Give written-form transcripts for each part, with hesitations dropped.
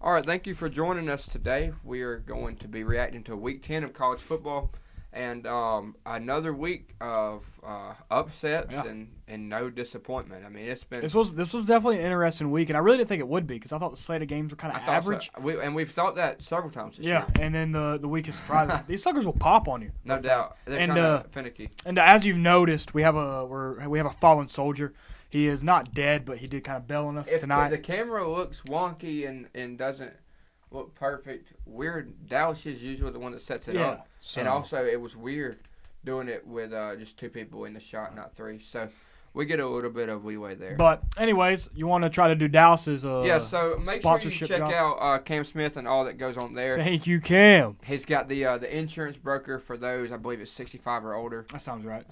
All right, thank you for joining us today. We are going to be reacting to Week 10 of college football and another week of upsets and no disappointment. I mean, it's been this was definitely an interesting week, and I really didn't think it would be because I thought the slate of games were kind of average. So. We've thought that several times this year. And then the week is surprising. These suckers will pop on you. No doubt. They're kind of finicky. And as you've noticed, we have a fallen soldier. He is not dead, but he did kind of bail on us tonight. The camera looks wonky and doesn't look perfect. Dallas is usually the one that sets it up. So. And also, it was weird doing it with just two people in the shot, not three. So we get a little bit of leeway there. But anyways, you want to try to do Dallas's so make sure you check out Cam Smith and all that goes on there. Thank you, Cam. He's got the insurance broker for those. I believe it's 65 or older. That sounds right.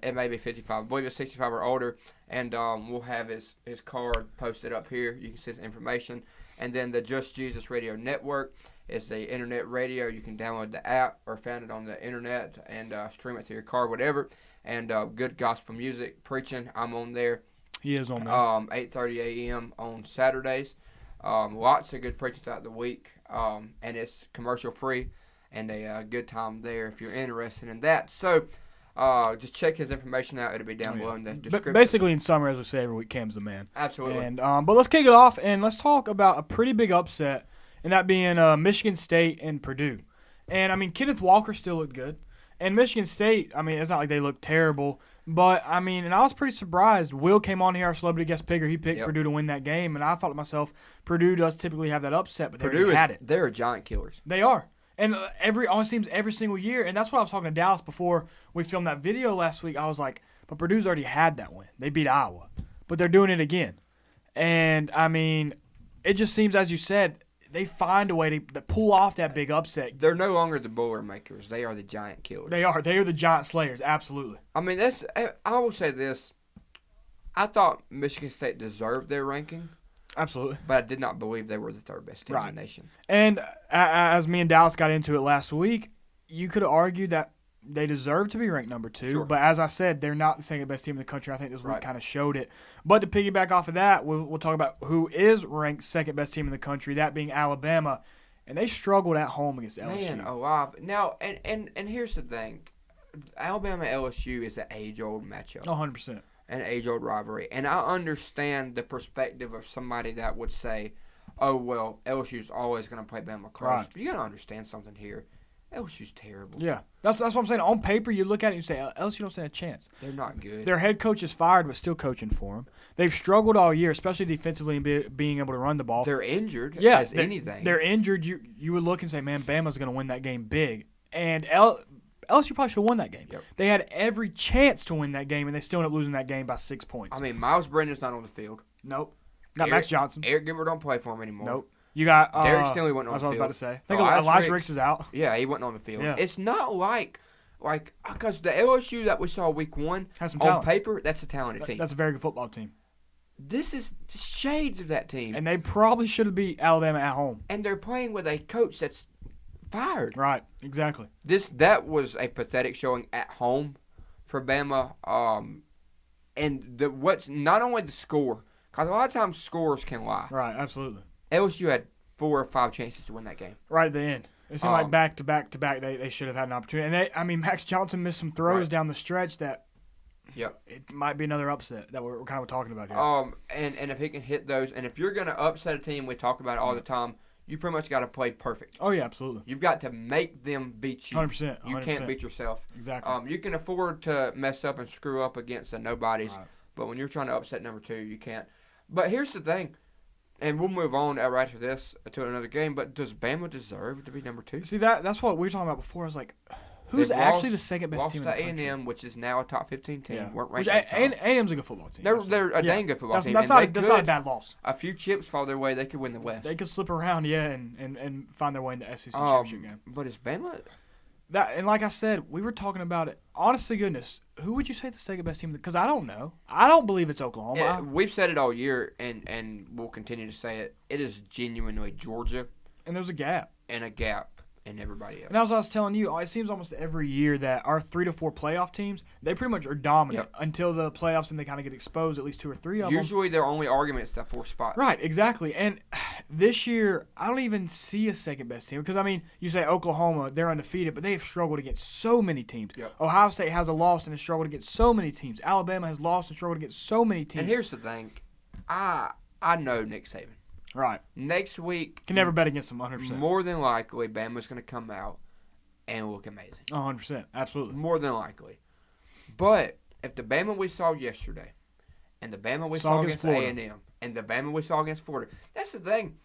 It may be 55. I believe it's 65 or older. And we'll have his card posted up here. You can see his information. And then the Just Jesus Radio Network is the internet radio. You can download the app or find it on the internet and stream it to your car, whatever. And good gospel music, preaching. I'm on there. He is on there. 8:30 a.m. on Saturdays. Lots of good preaching throughout the week. And it's commercial free and a good time there if you're interested in that. So just check his information out. It'll be down below in the description. But basically, in summary, as we say every week, Cam's the man. Absolutely. And but let's kick it off and let's talk about a pretty big upset, and that being Michigan State and Purdue. And I mean, Kenneth Walker still looked good, and Michigan State. I mean, it's not like they looked terrible, but I mean, and I was pretty surprised. Will came on here, our celebrity guest picker. He picked Purdue to win that game, and I thought to myself, Purdue does typically have that upset, but Purdue had it. They're giant killers. They are. And almost seems every single year, and that's what I was talking to Dallas before we filmed that video last week. I was like, but Purdue's already had that win. They beat Iowa. But they're doing it again. And, I mean, it just seems, as you said, they find a way to pull off that big upset. They're no longer the Boilermakers. They are the giant killers. They are. They are the giant slayers, absolutely. I mean, I will say this. I thought Michigan State deserved their ranking. Absolutely. But I did not believe they were the third best team in the nation. And as me and Dallas got into it last week, you could argue that they deserve to be ranked number 2. Sure. But as I said, they're not the second best team in the country. I think this week kind of showed it. But to piggyback off of that, we'll talk about who is ranked second best team in the country, that being Alabama. And they struggled at home against LSU. Man, alive. Now, and here's the thing. Alabama-LSU is an age-old matchup. 100%. An age-old rivalry. And I understand the perspective of somebody that would say, oh, well, LSU's always going to play Bama close. Right. But you got to understand something here. LSU's terrible. Yeah. That's what I'm saying. On paper, you look at it and you say, LSU don't stand a chance. They're not good. Their head coach is fired but still coaching for them. They've struggled all year, especially defensively and being able to run the ball. They're injured as anything. They're injured. You would look and say, man, Bama's going to win that game big. And LSU probably should have won that game. Yep. They had every chance to win that game, and they still ended up losing that game by 6 points. I mean, Miles Brendan's not on the field. Nope. Not Max Johnson. Eric Gilbert don't play for him anymore. Nope. You got Derek Stingley wasn't on the field. That's what I was about to say. I think Elijah Ricks is out. Yeah, he wasn't on the field. Yeah. It's not like because the LSU that we saw week 1 has some on talent. paper, that's a talented team. That's a very good football team. This is shades of that team. And they probably should have beat Alabama at home. And they're playing with a coach that's fired. Right, exactly. That was a pathetic showing at home for Bama. And what's not only the score, because a lot of times scores can lie. Right, absolutely. LSU had 4 or 5 chances to win that game. Right at the end. It seemed like back to back to back they should have had an opportunity. And Max Johnson missed some throws down the stretch that it might be another upset that we're kind of talking about here. And if he can hit those, and if you're going to upset a team, we talk about it all the time, you pretty much got to play perfect. Oh, yeah, absolutely. You've got to make them beat you. 100%. You can't beat yourself. Exactly. You can afford to mess up and screw up against the nobodies, but when you're trying to upset number 2, you can't. But here's the thing, and we'll move on right after this to another game, but does Bama deserve to be number 2? See, that's what we were talking about before. I was like, who's actually the second best team in the country? Lost to A&M, which is now a top 15 team. Yeah. Weren't ranked. A&M's a good football team. They're a dang good football team. That's not a bad loss. A few chips fall their way, they could win the West. They could slip around, and find their way in the SEC championship game. But is Bama... And like I said, we were talking about it. Honest to goodness, who would you say the second best team? Because I don't know. I don't believe it's Oklahoma. Yeah, we've said it all year, and we'll continue to say it. It is genuinely Georgia. And there's a gap. And a gap in everybody else. And as I was telling you, it seems almost every year that our 3 to 4 playoff teams, they pretty much are dominant until the playoffs and they kind of get exposed, at least 2 or 3 of them. Usually their only argument is that 4th spot. Right, exactly. And This year, I don't even see a second-best team. Because, I mean, you say Oklahoma, they're undefeated, but they have struggled against so many teams. Yep. Ohio State has a loss and has struggled against so many teams. Alabama has lost and struggled against so many teams. And here's the thing. I know Nick Saban. Right. Next week. Can never bet against them 100%. More than likely, Bama's going to come out and look amazing. 100%. Absolutely. More than likely. But if the Bama we saw yesterday and the Bama we saw against A&M and the Bama we saw against Florida, that's the thing.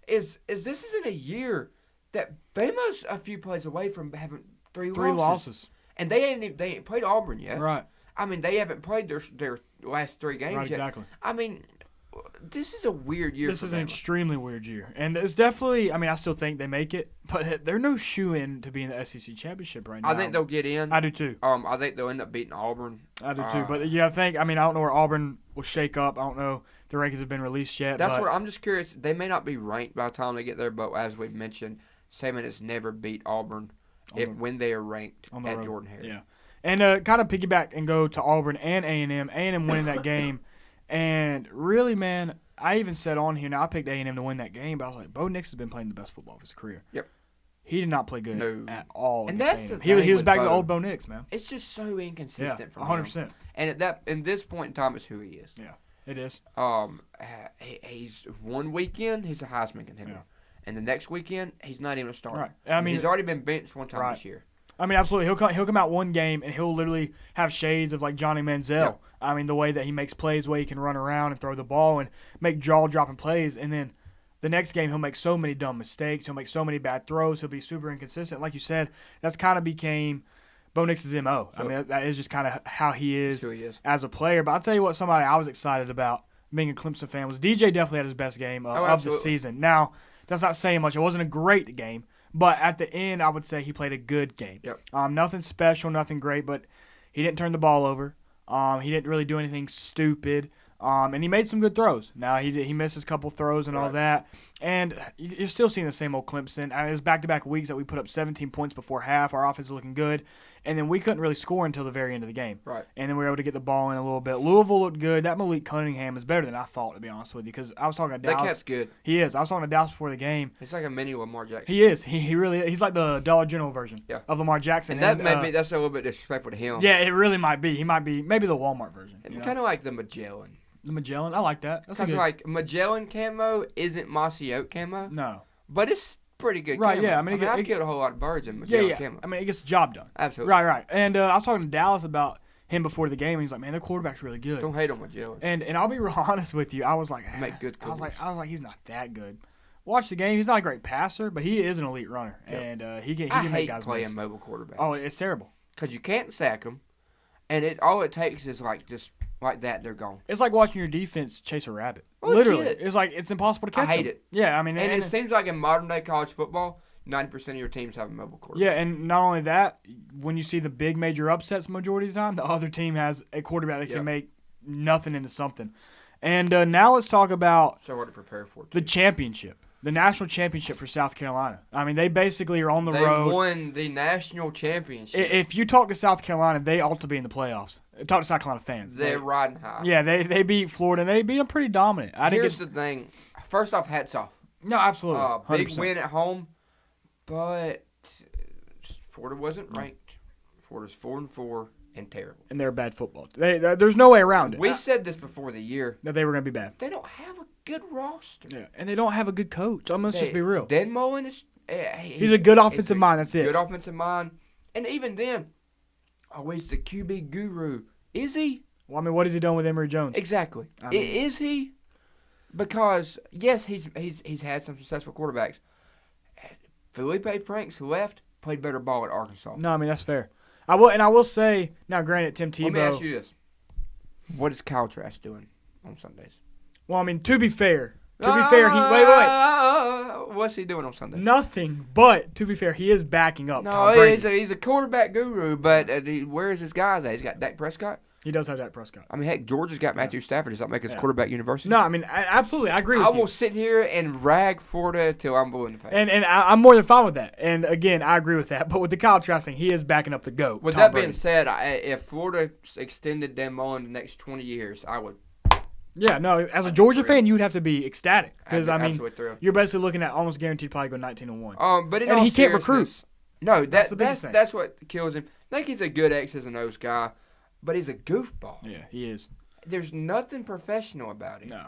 Is this isn't a year that Bama's a few plays away from having three losses. And they ain't played Auburn yet. Right. I mean, they haven't played their last 3 games Right, yet. exactly. I mean, this is a weird year This for is Bama. an extremely weird year. And it's definitely, I mean, I still think they make it, but they're no shoe-in to be in the SEC championship right now. I think they'll get in. I do too. I think they'll end up beating Auburn. I do too. But yeah, I don't know where Auburn will shake up. I don't know if the rankings have been released yet. That's what I'm just curious. They may not be ranked by the time they get there, but as we mentioned, Saban has never beat Auburn when they are ranked at Jordan-Hare. Yeah. And kind of piggyback and go to Auburn and A&M. A&M winning that game. And really, man, I even said on here, now I picked A&M to win that game, but I was like, Bo Nix has been playing the best football of his career. Yep. He did not play good at all. And that's the thing. He was back to the old Bo Nix, man. It's just so inconsistent from 100%. him. And in this point in time, it's who he is. Yeah, it is. He's one weekend, he's a Heisman contender. Yeah. And the next weekend, he's not even a starter. Right. I mean, he's already been benched one time this year. I mean, absolutely. He'll come out one game and he'll literally have shades of like Johnny Manziel. Yeah. I mean, the way that he makes plays, the way he can run around and throw the ball and make jaw-dropping plays. And then the next game, he'll make so many dumb mistakes. He'll make so many bad throws. He'll be super inconsistent. Like you said, that's kind of became Bo Nix's MO. I mean, that is just kind of how he is as a player. But I'll tell you what, somebody I was excited about being a Clemson fan was DJ definitely had his best game of the season. Now, that's not saying much. It wasn't a great game. But at the end, I would say he played a good game. Yep. Nothing special, nothing great, but he didn't turn the ball over. He didn't really do anything stupid. And he made some good throws. Now, he missed his couple throws and all that. And you're still seeing the same old Clemson. I mean, it was back-to-back weeks that we put up 17 points before half. Our offense is looking good. And then we couldn't really score until the very end of the game. Right. And then we were able to get the ball in a little bit. Louisville looked good. That Malik Cunningham is better than I thought, to be honest with you. Because I was talking to Dallas. That cat's good. He is. I was talking to Dallas before the game. He's like a mini Lamar Jackson. He is. He really is. He's like the Dollar General version of Lamar Jackson. And that's a little bit disrespectful to him. Yeah, it really might be. He might be maybe the Walmart version. Kind of like the Magellan. The Magellan? I like that. Because like Magellan camo isn't mossy oak camo. No. But it's pretty good right, camo. Yeah. I mean, I've killed a whole lot of birds in Magellan camo. I mean, it gets the job done. Absolutely. Right. And I was talking to Dallas about him before the game, and he's like, man, their quarterback's really good. Don't hate on Magellan. And I'll be real honest with you. I was like, make good calls. I was like, he's not that good. Watch the game. He's not a great passer, but he is an elite runner. Yep. And he can make guys miss. I hate playing mobile quarterback. Oh, it's terrible. Because you can't sack them, and all it takes is like just like that, they're gone. It's like watching your defense chase a rabbit. Well, literally. It's like it's impossible to catch I hate it. Yeah, I mean. And it seems like in modern-day college football, 90% of your teams have a mobile quarterback. Yeah, and not only that, when you see the big major upsets majority of the time, the other team has a quarterback that can make nothing into something. And now let's talk about so hard to prepare for the championship. The national championship for South Carolina. I mean, they basically are on the road. They won the national championship. If you talk to South Carolina, they ought to be in the playoffs. Talk to South Carolina fans. They're riding high. Yeah, they beat Florida, and they beat them pretty dominant. Here's the thing. First off, hats off. No, absolutely. 100%. Big win at home, but Florida wasn't ranked. Florida's 4-4 and terrible. And they're a bad football. There's no way around it. We said this before the year. That they were going to be bad. They don't have a good roster. Yeah, and they don't have a good coach. Let's just be real. Dan Mullen is... he's a good offensive mind, that's it. Good offensive mind. And even then, he's the QB guru. Is he? Well, I mean, what has he done with Emory Jones? Exactly. Is he? Because, yes, he's had some successful quarterbacks. Felipe Franks, who left, played better ball at Arkansas. No, I mean, that's fair. I will say, now granted, Tim Tebow... Let me ask you this. What is Kyle Trask doing on Sundays? Well, I mean, to be fair, he... Wait. What's he doing on Sundays? Nothing, but to be fair, he is backing up. No, he's a quarterback guru, but where is his guys at? He's got Dak Prescott? He does have Dak Prescott. I mean, heck, Georgia's got Matthew Stafford. Does that make his quarterback university? No, I mean, absolutely, I agree with you. I will sit here and rag Florida till I'm blue in the face. And I'm more than fine with that. And, again, I agree with that. But with the Kyle Trask thing, he is backing up the GOAT. With that being said, if Florida extended Dan Mullen the next 20 years, I would Yeah, no. As a Georgia fan, you'd have to be ecstatic because Absolutely thrilled. you're basically looking at almost guaranteed to probably go 19-1. But and he can't recruit. No, That's the biggest thing. That's what kills him. I think he's a good X's and O's guy, but he's a goofball. Yeah, he is. There's nothing professional about him. No,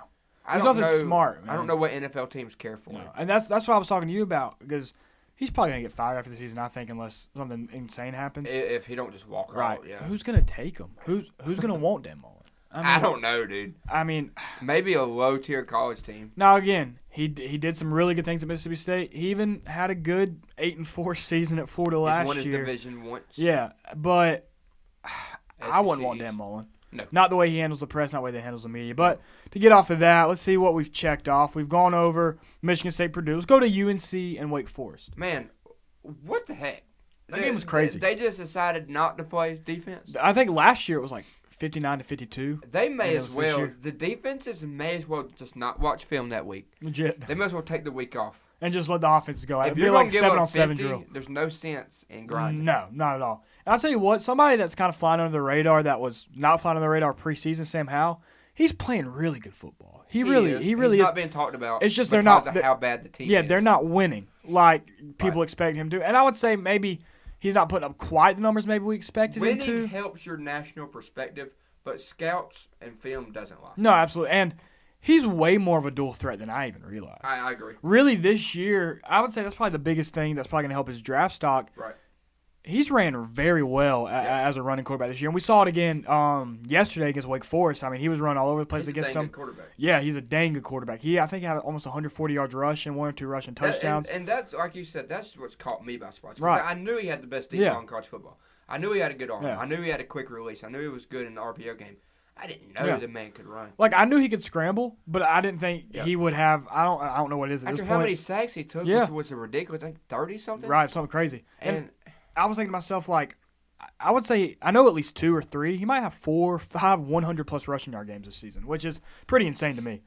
There's nothing smart. Man. I don't know what NFL teams care for him. And that's what I was talking to you about because he's probably gonna get fired after the season. I think unless something insane happens. If he don't just walk right. out. Yeah. Who's gonna take him? Who's gonna want Dan Mullen? I don't know, dude. I mean, maybe a low-tier college team. Now again, he did some really good things at Mississippi State. He even had a good 8-4 season at Florida last year. He's won his division once. Yeah, but I wouldn't SECs. want Dan Mullen. No. Not the way he handles the press, not the way he handles the media. But to get off of that, let's see what we've checked off. We've gone over Michigan State, Purdue. Let's go to UNC and Wake Forest. Man, what the heck? That game was crazy. They just decided not to play defense. I think last year it was like 59-52. They may as well. The defenses may as well just not watch film that week. Legit. They may as well take the week off. And just let the offenses go. If It'd you're be like going to give 7-on-7 up 50, drill. there's no sense in grinding. No, not at all. And I'll tell you what, somebody that's kind of flying under the radar that was not flying under the radar preseason, Sam Howell, he's playing really good football. He really is. He's not being talked about. It's just because of how bad the team is. Yeah, they're not winning like people expect him to. And I would say maybe he's not putting up quite the numbers maybe we expected him to. Winning helps your national perspective, but scouts and film doesn't lie. No, absolutely. And he's way more of a dual threat than I even realized. I agree. Really, this year, I would say that's probably the biggest thing that's probably going to help his draft stock. Right. He's ran very well as a running quarterback this year. And we saw it again yesterday against Wake Forest. I mean, he was running all over the place against them. He's a dang good quarterback. Yeah, he's a dang good quarterback. I think he had almost 140 yards rushing, 1 or 2 rushing touchdowns. And that's, like you said, that's what's caught me by surprise. Right. I knew he had the best deep ball in college football. I knew he had a good arm. Yeah. I knew he had a quick release. I knew he was good in the RPO game. I didn't know the man could run. Like, I knew he could scramble, but I didn't think he would have. I don't know what it is at this point. After how many sacks he took, which was a ridiculous, I think 30-something? Right, something crazy. And I was thinking to myself, like, I would say I know at least 2 or 3. He might have 4 or 5 100-plus rushing yard games this season, which is pretty insane to me.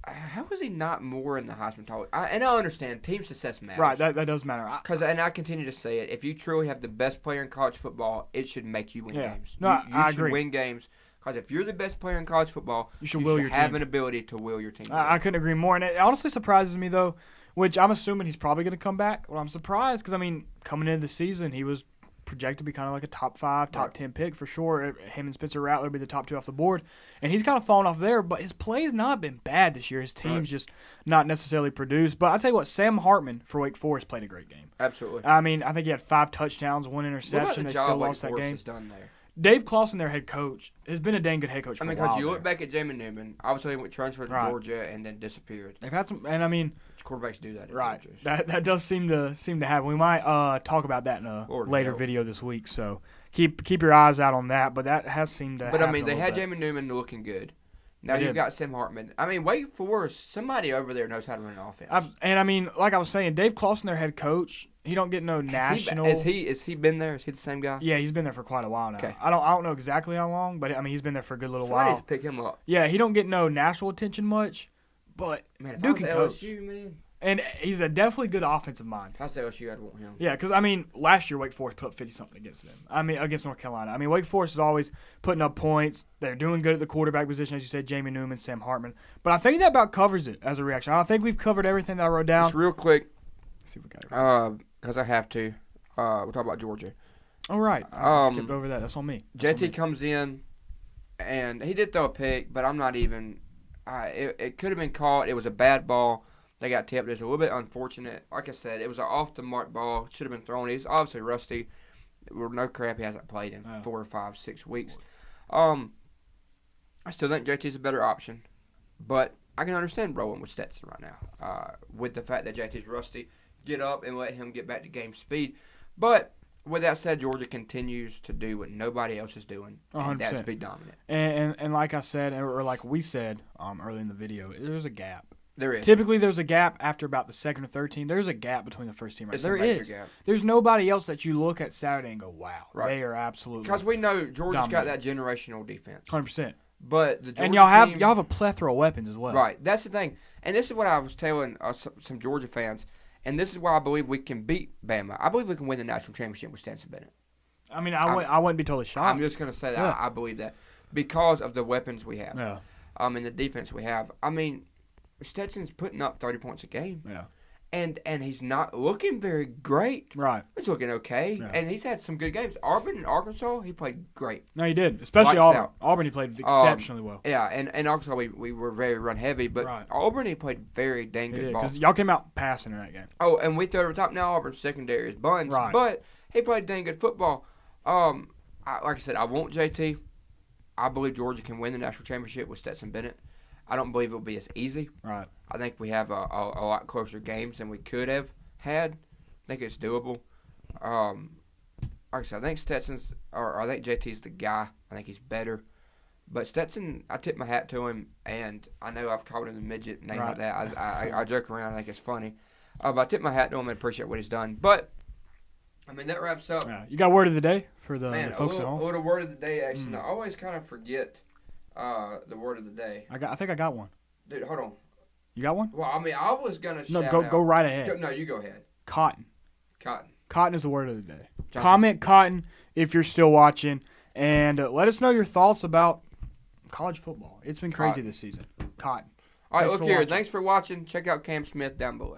How was he not more in the Heisman talk? And I understand team success matters. Right, that does matter. And I continue to say it. If you truly have the best player in college football, it should make you win games. No, I should agree. Win games. Because if you're the best player in college football, you should have an ability to will your team. I couldn't agree more. And it honestly surprises me, though, which I'm assuming he's probably going to come back. Well, I'm surprised because, I mean, coming into the season, he was projected to be kind of like a top 5, top 10 pick for sure. Him and Spencer Rattler would be the top 2 off the board. And he's kind of fallen off there, but his play has not been bad this year. His team's just not necessarily produced. But I'll tell you what, Sam Hartman for Wake Forest played a great game. Absolutely. I mean, I think he had 5 touchdowns, 1 interception. They still lost that game. Has done there? Dave Clawson, their head coach, has been a dang good head coach for a while. Because you look back at Jamie Newman, obviously he went transferred to Georgia and then disappeared. They've had some, and I mean, quarterbacks do that. Right. That does seem to happen. We might talk about that in a later video this week. So keep your eyes out on that. But that has seemed to happen. But I mean, they had Jamie Newman looking good. Now you've got Sam Hartman. I mean, Wake Forest, somebody over there knows how to run an offense. And I mean, like I was saying, Dave Clawson, their head coach, he don't get no national. Has he been there? Is he the same guy? Yeah, he's been there for quite a while now. Okay. I don't know exactly how long, but I mean, he's been there for a good little while. To pick him up. Yeah, he don't get no national attention much, but Duke can coach. LSU, man. And he's a definitely good offensive mind. If I say LSU, I'd want him. Yeah, because, I mean, last year Wake Forest put up 50-something against them. I mean, against North Carolina. I mean, Wake Forest is always putting up points. They're doing good at the quarterback position, as you said, Jamie Newman, Sam Hartman. But I think that about covers it as a reaction. I think we've covered everything that I wrote down. Just real quick. Let's see if we got it. Because I have to. We'll talk about Georgia. All right. I skipped over that. That's on me. JT comes in, and he did throw a pick, but I'm not even it could have been caught. It was a bad ball. They got tipped. It was a little bit unfortunate. Like I said, it was an off-the-mark ball. Should have been thrown. He's obviously rusty. No crap, he hasn't played in 4 or 5, 6 weeks. I still think JT's a better option, but I can understand rolling with Stetson right now. With the fact that JT's rusty, get up and let him get back to game speed. But with that said, Georgia continues to do what nobody else is doing, and that's be dominant. And like I said, or like we said early in the video, there's a gap. There is. Typically, there's a gap after about the second or third team. There's a gap between the first team. Right? There is. Gap. There's nobody else that you look at Saturday and go, wow, they are absolutely because we know Georgia's got that generational defense. 100%. But the Georgia and y'all team, have a plethora of weapons as well. Right. That's the thing. And this is what I was telling some Georgia fans. And this is why I believe we can beat Bama. I believe we can win the national championship with Stetson Bennett. I mean, I wouldn't be totally shocked. I'm just going to say that. I believe that because of the weapons we have. Yeah. in the defense we have. I mean, Stetson's putting up 30 points a game. Yeah. And he's not looking very great. Right. He's looking okay. Yeah. And he's had some good games. Auburn and Arkansas, he played great. No, he did. Especially Lights Auburn. out. Auburn, he played exceptionally well. Yeah, and Arkansas, we were very run heavy. But Right. Auburn, he played very dang good ball. Because y'all came out passing in that game. Oh, and we threw over the top. Now Auburn's secondary is buns. Right. But he played dang good football. Like I said, I want JT. I believe Georgia can win the national championship with Stetson Bennett. I don't believe it'll be as easy. Right. I think we have a lot closer games than we could have had. I think it's doable. Like I said, I think I think JT's the guy. I think he's better. But Stetson, I tip my hat to him, and I know I've called him a midget and things like that. I joke around. I think it's funny. But I tip my hat to him and appreciate what he's done. But, I mean, that wraps up. Yeah. You got word of the day for the folks at home? A little word of the day, actually. I always kind of forget the word of the day. I think I got one. Dude, hold on. You got one? Well, I mean, I was going to shout No, out. go right ahead. No, you go ahead. Cotton. Cotton. Cotton is the word of the day. Johnson. Comment Cotton if you're still watching, and let us know your thoughts about college football. It's been crazy this season. Cotton. All right, Thanks look for here. watching. Thanks for watching. Check out Cam Smith down below.